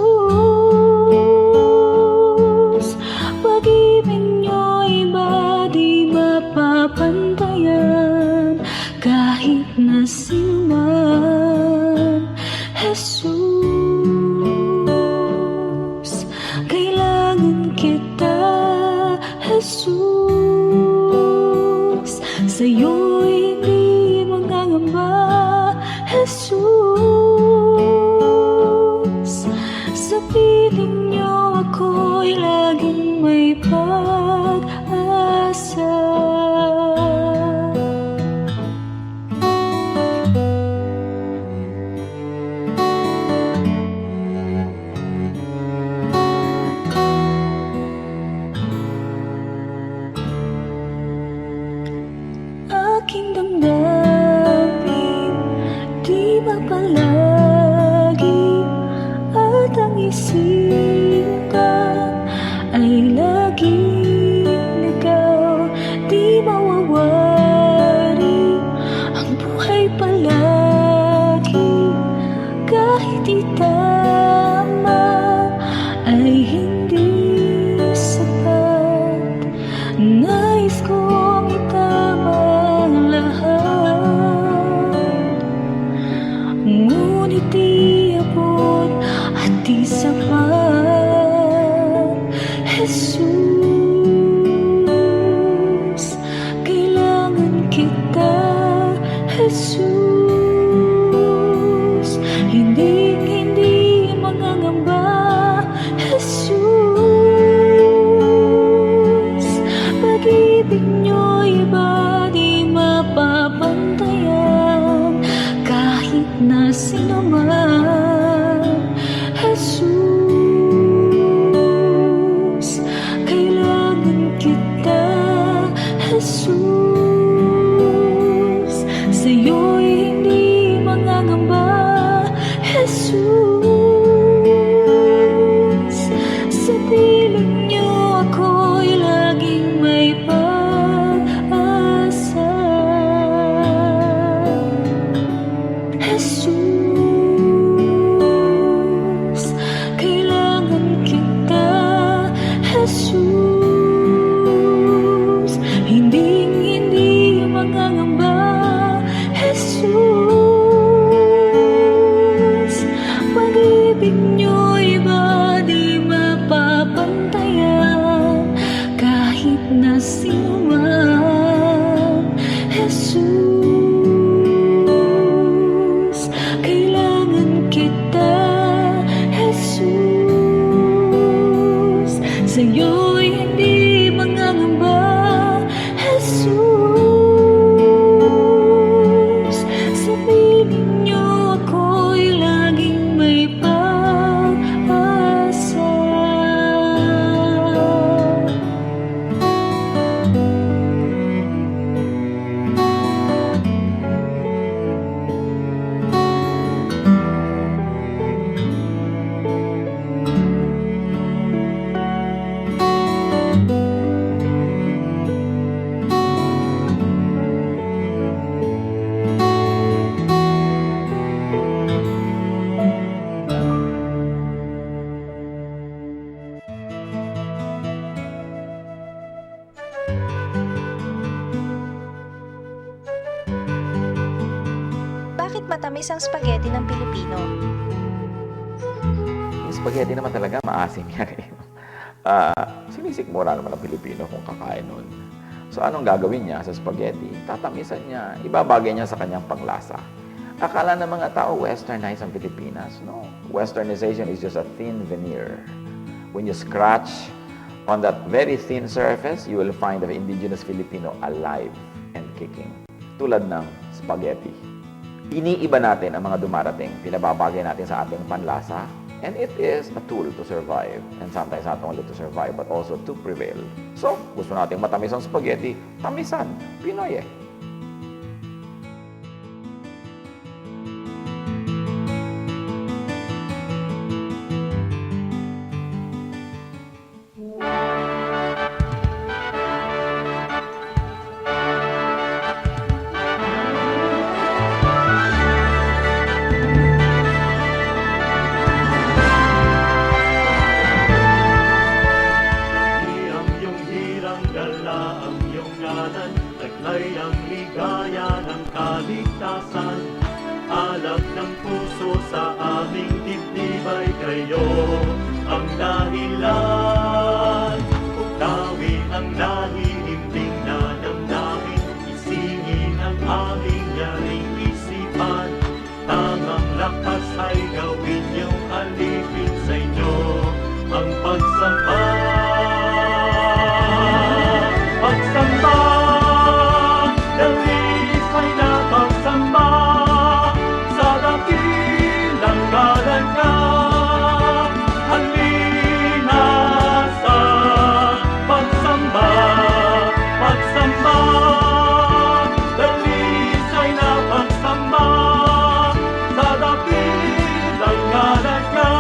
pag-ibig niyo'y ba di mapagkakait? sinuman. Jesus, kailangan kita. Jesus, sa'yo'y hindi mangangamba. Jesus, sa piling niyo ako'y laging may pag-asa. Aking damdamin, di ba palagi at ang isipan ay laging ligaw, di mawawari ang buhay palagi kahit di tama ay hindi sapat. Nais kong itama ang lahat, ngunit di abot at di sapat. Jesus, kailangan kita. Jesus, hindi mangangamba. Jesus, pag-ibig niyo'y iba di mapapantayan kahit na sino man. Jesus, kailangan kita. Jesus, sa'yo'y hindi mangangamba. Jesus, sa piling niyo ako'y laging may pag-asa. Jesus, kailangan kita. Jesus, hindi mangangamba. Jesus, pag-ibig niyo'y iba di mapapantayan kahit na sino man. Jesus, kailangan kita. Jesus, sa'yo'y hindi mangangamba. Jesus, sa piling niyo ako'y laging may pag-asa. Bakit matamis ang spaghetti ng Pilipino? Yung spaghetti naman talaga, maasim yan eh. Sinisikmura naman ang Pilipino kung kakain nun. So anong gagawin niya sa spaghetti? Tatamisan niya, ibabagay niya sa kanyang panglasa. Akala ng mga tao, westernized ang Pilipinas. No. Westernization is just a thin veneer. When you scratch on that very thin surface, you will find the indigenous Filipino alive and kicking. Tulad ng spaghetti. Iniiba natin ang mga dumarating, pinababagay natin sa ating panlasa, and it is a tool to survive. And sometimes not only to survive, but also to prevail. So, gusto natin matamis ang spaghetti, tamisan, Pinoy eh. Ang iyong hirang dala, ang iyong ngalan, taglay ang alab ng puso sa aming dibdib ay kayo ang dahilan. Uktawin ang nahihimbing na damdamin, isingin ang aming yaring isipan. Tangang lakas ay gawin niyong alipin sa inyo ang pagsamba. Pagsamba, dalis ay napagsamba sa dakilang ngalan niya. Halina sa pagsamba, pagsamba, dalis ay napagsamba sa dakilang ngalan niya.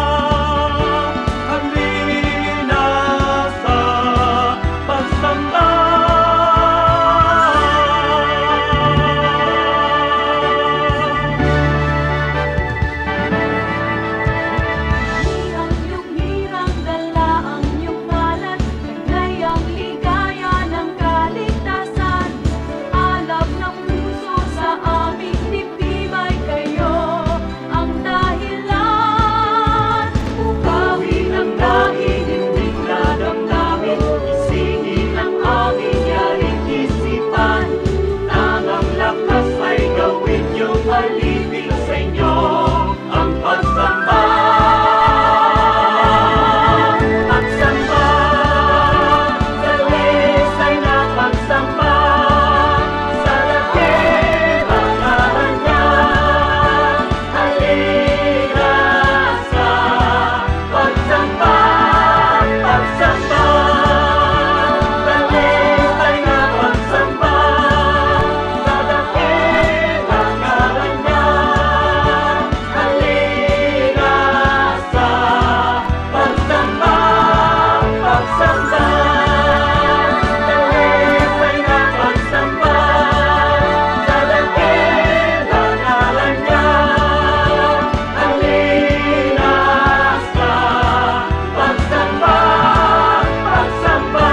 Halina sa pagsamba. Hirang iyong hirang, dala ang iyong ngalan, taglay ang ligaya ng kaligtasan. Alab ng puso sa aming dibdib ay kayo ang dahilan. Ukawin ang nahihimbing na damdamin, isingin ang aming yaring isipan. Tangang lakas ay gawin niyong alipin sa inyo ang pagsamba. Pagsamba, dalis ay napagsamba sa dakilang ngalan niya. Halina sa pagsamba, pagsamba, dalis ay napagsamba sa dakilang ngalan niya. Halina sa pagsamba, pagsamba, dalis ay napagsamba sa dakilang ngalan niya. Halina sa pagsamba, pagsamba,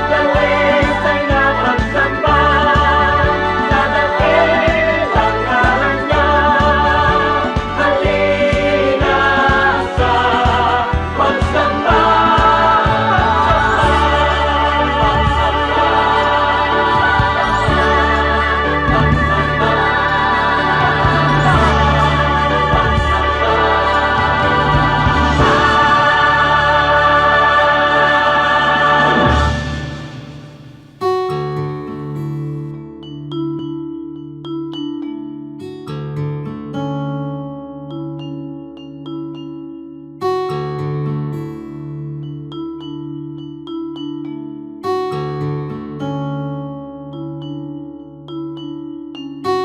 dalis ay napagsamba sa dakilang ngalan niya. Halina sa pagsamba,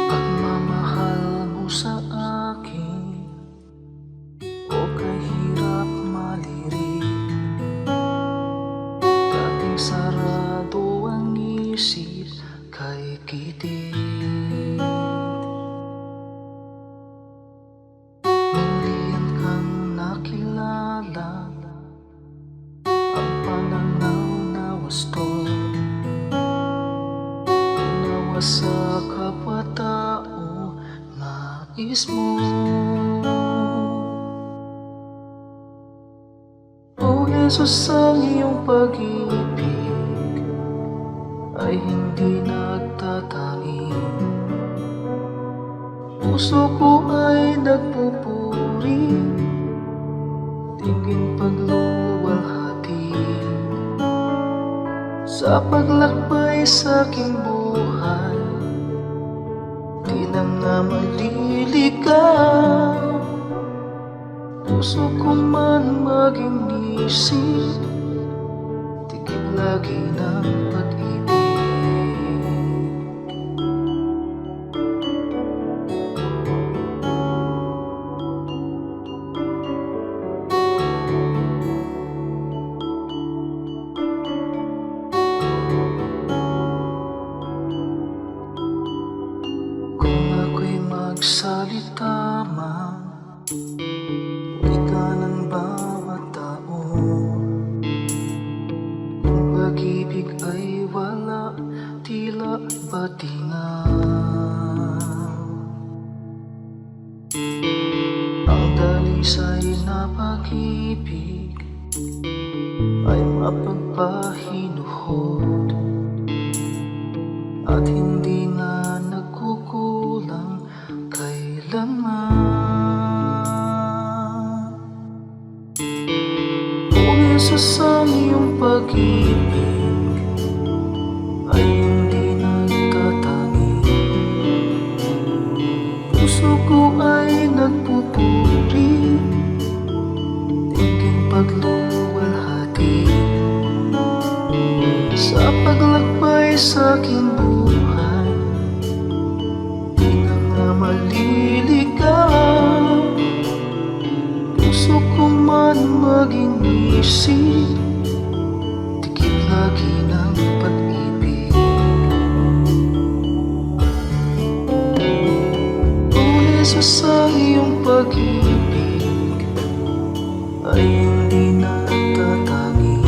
Pagmamahal mo sa akin o kahirap malirik. Dating sarado ang isip kay kitig. Mulian kang nakilala, ang pananaw na wasto. Unawa sa kapwa-tao, nais mo. O Jesus, ang iyong pag-ibig ay hindi nagtatanging. Puso ko ay nagpupuri, tingin pagluwalhati sa paglakbay sa aking buhay. Di na nga maliligaw, puso ko man maging isip, tikip lagi ng pag-ibig. Kung ako'y magsalita man, wika ng bawat tao. Kung pag-ibig ay wala, tila batingaw. Mabisay na pag-ibig ay mapagpahinuhod at hindi na nagkukulang kailanman. Kung Jesus ang iyong pag-ibig ay hindi nagtatangi, puso ko ay nagpupuri, tingin pagluluwalhati sa paglakbay sa aking buhay. Di na nga maliligaw, puso ko man maging isip, tikit lagi ng pag-ibig. Kung Jesus ang iyong pag-ibig ay hindi nagtatangi,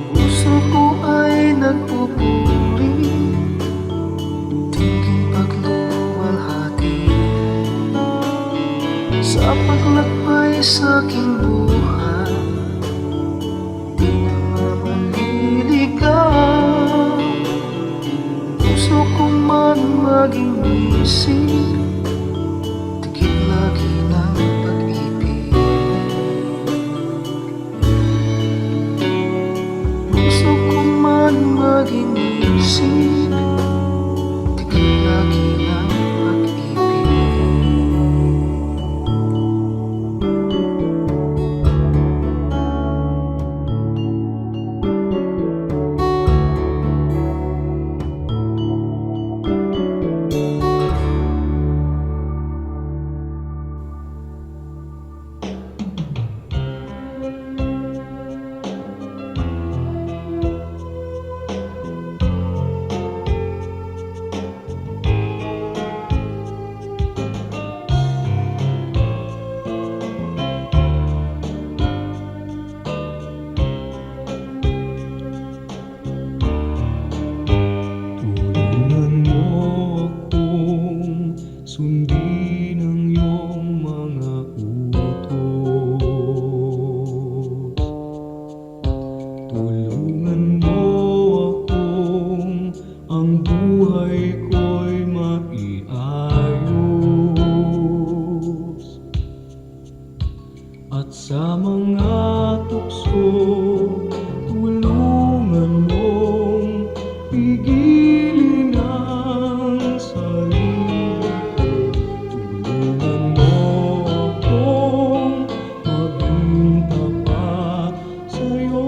puso ko ay nagpupuri, tingin pagluluwalhati sa paglakbay sa aking buhay. Di na nga maliligaw, puso ko man maging isip, tikit lagi ng pag-ibig. Puso ko man maging isip, tikit lagi ng pag-ibig. Tulungan mo akong sundin ang iyong mga utos. Tulungan mo akong ang buhay ko'y maiayos. At sa mga tukso, tulungan mong pigilin ang sarili ko. Tulungan mo akong maging tapat sa'yo.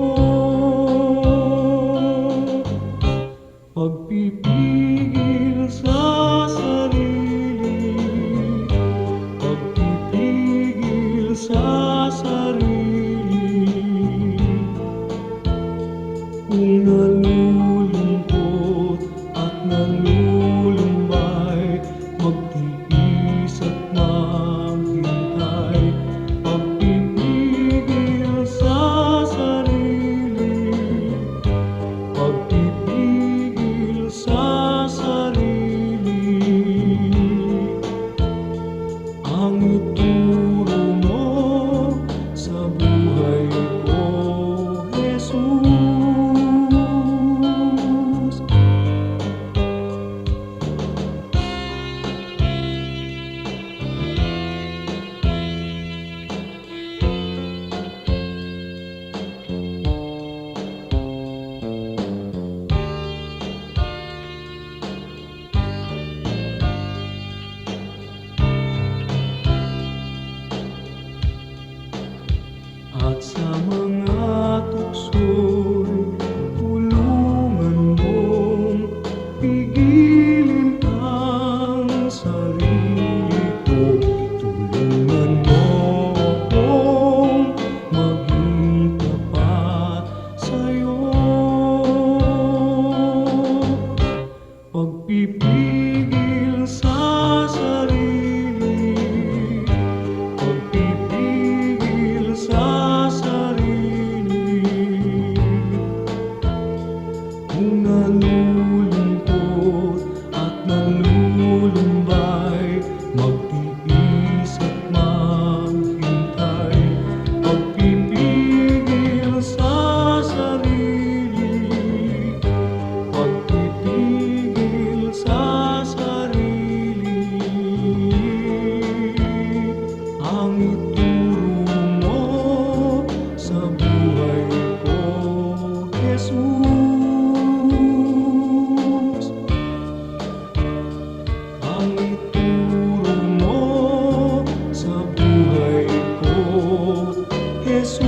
Pagpipigil sa sarili, pagpipigil sa sarili. Kung nalulungkot at nalulumbay ang ituro mo sa buhay ko, Jesus.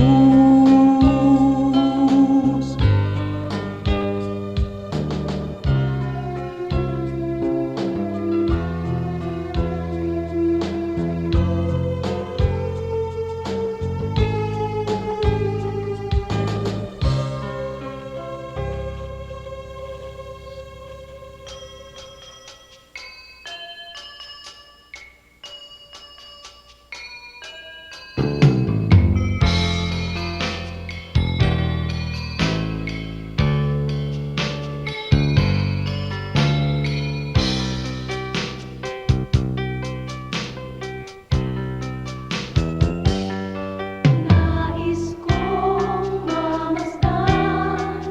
Nais kong mamasdan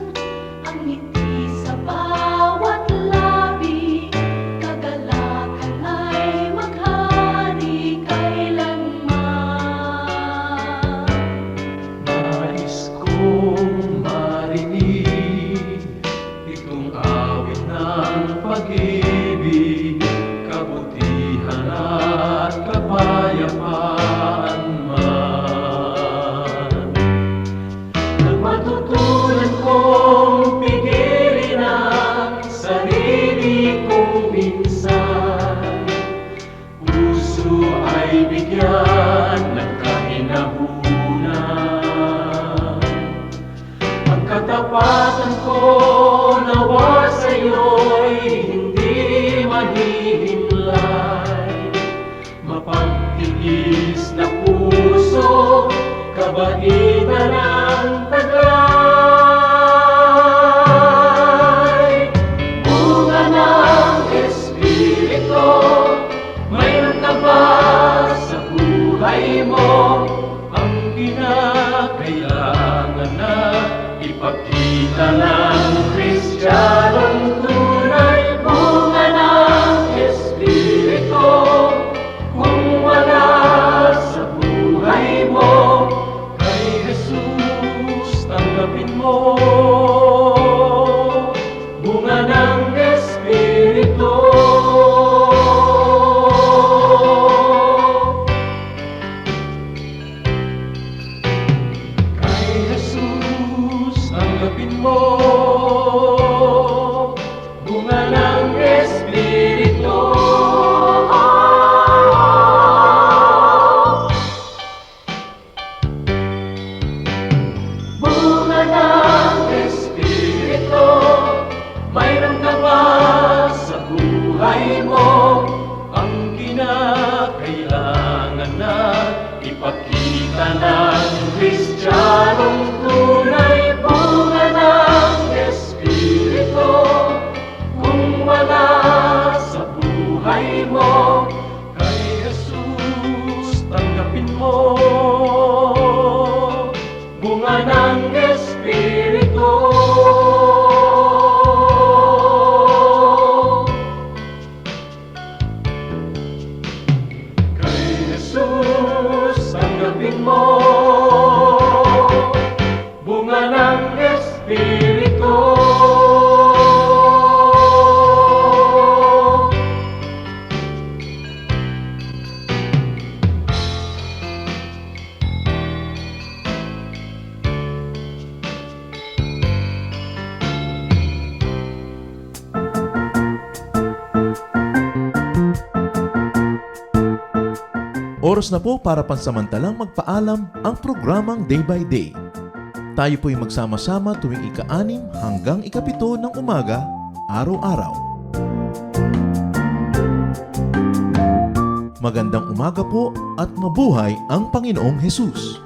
ang ngiti sa bawat labi, kagalakan ay maghari kailanman. Nais kong marinig itong awit ng pag-ibig, kabutihan at kapayapaan man. Nang matutunan kong pigilin ang sarili kong minsan, puso ay bigyan ng kahinahunan. Ang katapatan ko nawa sa'yo'y hindi mahihimlay, mapagtigis na puso, kabaitan ang taglay. Bunga ng Espiritu, mayroon ka ba sa buhay mo ang kinakailangan na ipakita ng Kristiyanong tunay? Bunga ng Espiritu, kung wala sa buhay mo, kay Jesus tanggapin mo. Bunga ng Espiritu. Kay Jesus tanggapin mo. Bunga ng Espiritu. Bunga ng Espiritu, mayroon ka ba sa buhay mo ang kinakailangan na ipakita ng Kristiyanong tunay? Bunga ng Espiritu, kung wala sa buhay mo, kay Jesus tanggapin mo. Bunga ng Espiritu. Kay Jesus tanggapin mo. Bunga ng Espiritu. Oras na po para pansamantalang magpaalam ang programang Day by Day. Tayo po'y magsama-sama tuwing ika-6 hanggang ika-7 ng umaga, araw-araw. Magandang umaga po at mabuhay ang Panginoong Hesus!